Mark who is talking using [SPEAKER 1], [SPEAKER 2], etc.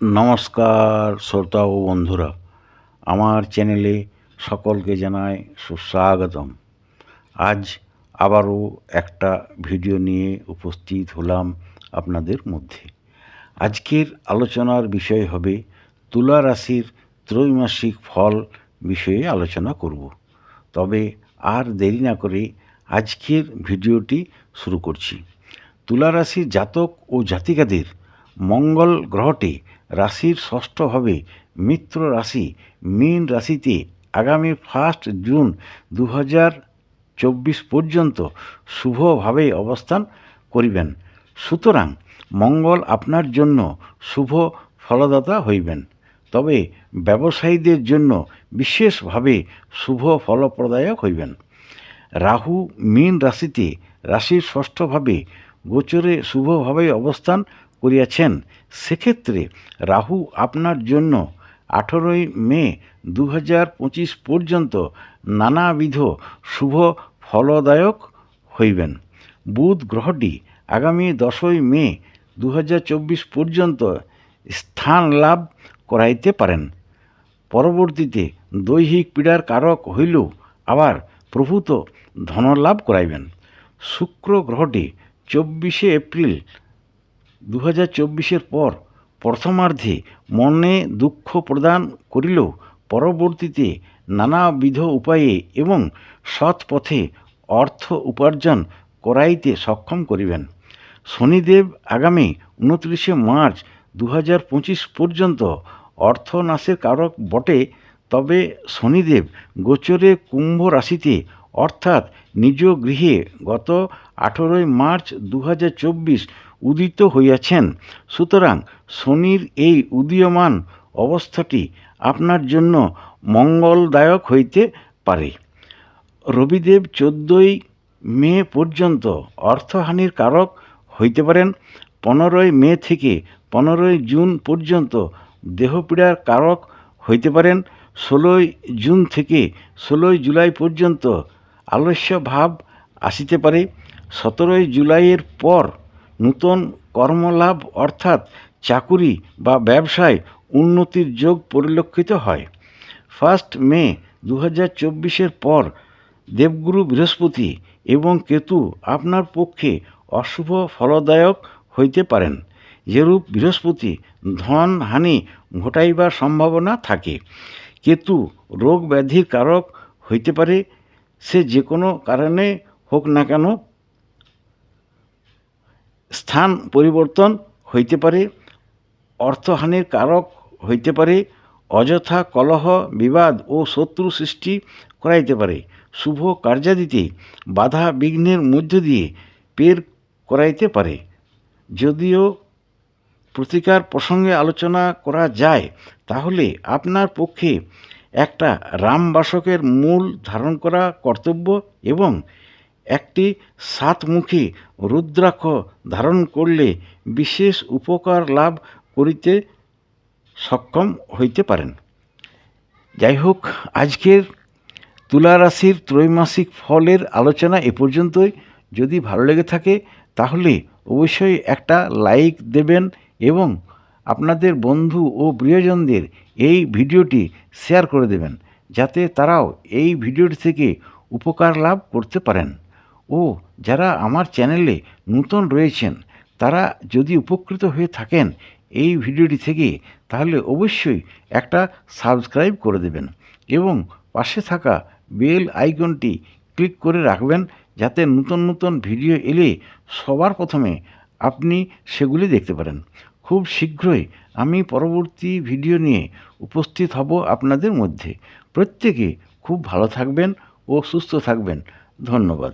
[SPEAKER 1] নমস্কার শ্রোতা ও বন্ধুরা, আমার চ্যানেলে সকলকে জানাই সুস্বাগতম। আজ আবারও একটা ভিডিও নিয়ে উপস্থিত হলাম আপনাদের মধ্যে। আজকের আলোচনার বিষয় হবে তুলা রাশির ত্রৈমাসিক ফল বিষয়ে আলোচনা করব। তবে আর দেরি না করে আজকের ভিডিওটি শুরু করছি। তুলা রাশির জাতক ও জাতিকাদের মঙ্গল গ্রহটি রাশির ষষ্ঠভাবে মিত্র রাশি মীন রাশিতে আগামী 1 জুন 2024 পর্যন্ত শুভভাবে অবস্থান করিবেন। সুতরাং মঙ্গল আপনার জন্য শুভ ফলদাতা হইবেন। তবে ব্যবসায়ীদের জন্য বিশেষভাবে শুভ ফলপ্রদায়ক হইবেন। রাহু মীন রাশিতে রাশির ষষ্ঠভাবে গোচরে শুভভাবে অবস্থান করিয়াছেন। সেক্ষেত্রে রাহু আপনার জন্য 18 মে 2025 পর্যন্ত নানাবিধ শুভ ফলদায়ক হইবেন। বুধ গ্রহটি আগামী 10 মে 2024 পর্যন্ত স্থান লাভ করাইতে পারেন। পরবর্তীতে দৈহিক পীড়ার কারক হইলেও আবার প্রভূত ধনলাভ করাইবেন। শুক্র গ্রহটি 24 এপ্রিল 2024 পর প্রথমার্ধে মনে দুঃখ প্রদান করিলেও পরবর্তীতে নানাবিধ উপায়ে এবং সৎ পথে অর্থ উপার্জন করাইতে সক্ষম করিবেন। শনিদেব আগামী 29 মার্চ 2025 পর্যন্ত অর্থনাশের কারক বটে, তবে শনিদেব গোচরে কুম্ভ রাশিতে অর্থাৎ নিজ গৃহে গত 18 মার্চ 2024 উদিত হইয়াছেন। সুতরাং শনির এই উদীয়মান অবস্থাটি আপনার জন্য মঙ্গলদায়ক হইতে পারে। রবিদেব 14 মে পর্যন্ত অর্থহানির কারক হইতে পারেন। 15 মে থেকে 15 জুন পর্যন্ত দেহপীড়ার কারক হইতে পারেন। 16 জুন থেকে 16 জুলাই পর্যন্ত আলস্য ভাব আসিতে পারে। 17 জুলাইয়ের পর নূতন কর্মলাভ অর্থাৎ চাকুরি বা ব্যবসায় উন্নতির যোগ পরিলক্ষিত হয়। 1 মে 2024 পর দেবগুরু বৃহস্পতি এবং কেতু আপনার পক্ষে অশুভ ফলদায়ক হইতে পারেন। যেরূপ বৃহস্পতি ধন হানি ঘটাইবার সম্ভাবনা থাকে, কেতু রোগ ব্যাধির কারক হইতে পারে। সে যে কোনো কারণে হোক না কেন, স্থান পরিবর্তন হইতে পারে, অর্থহানির কারক হইতে পারে, অযথা কলহ বিবাদ ও শত্রু সৃষ্টি করাইতে পারে, শুভ কার্যাদিতে বাধা বিঘ্নের মধ্য দিয়ে পের করাইতে পারে। যদিও প্রতিকার প্রসঙ্গে আলোচনা করা যায়, তাহলে আপনার পক্ষে একটা রামবাসকের মূল ধারণ করা কর্তব্য এবং একটি 7মুখী রুদ্রাক্ষ ধারণ করলে বিশেষ উপকার লাভ করিতে সক্ষম হইতে পারেন। যাই হোক, আজকের তুলা রাশির ত্রৈমাসিক ফলের আলোচনা এ পর্যন্তই। যদি ভালো লেগে থাকে তাহলে অবশ্যই একটা লাইক দেবেন এবং আপনাদের বন্ধু ও প্রিয়জনদের এই ভিডিওটি শেয়ার করে দেবেন, যাতে তারাও এই ভিডিওটি থেকে উপকার লাভ করতে পারেন। ও যারা আমার চ্যানেলে নূতন রয়েছেন, তারা যদি উপকৃত হয়ে থাকেন এই ভিডিওটি থেকে, তাহলে অবশ্যই একটা সাবস্ক্রাইব করে দেবেন এবং পাশে থাকা বেল আইকনটি ক্লিক করে রাখবেন, যাতে নতুন নতুন ভিডিও এলে সবার প্রথমে আপনি সেগুলি দেখতে পারেন। খুব শীঘ্রই আমি পরবর্তী ভিডিও নিয়ে উপস্থিত হব আপনাদের মধ্যে। প্রত্যেকে খুব ভালো থাকবেন ও সুস্থ থাকবেন। ধন্যবাদ।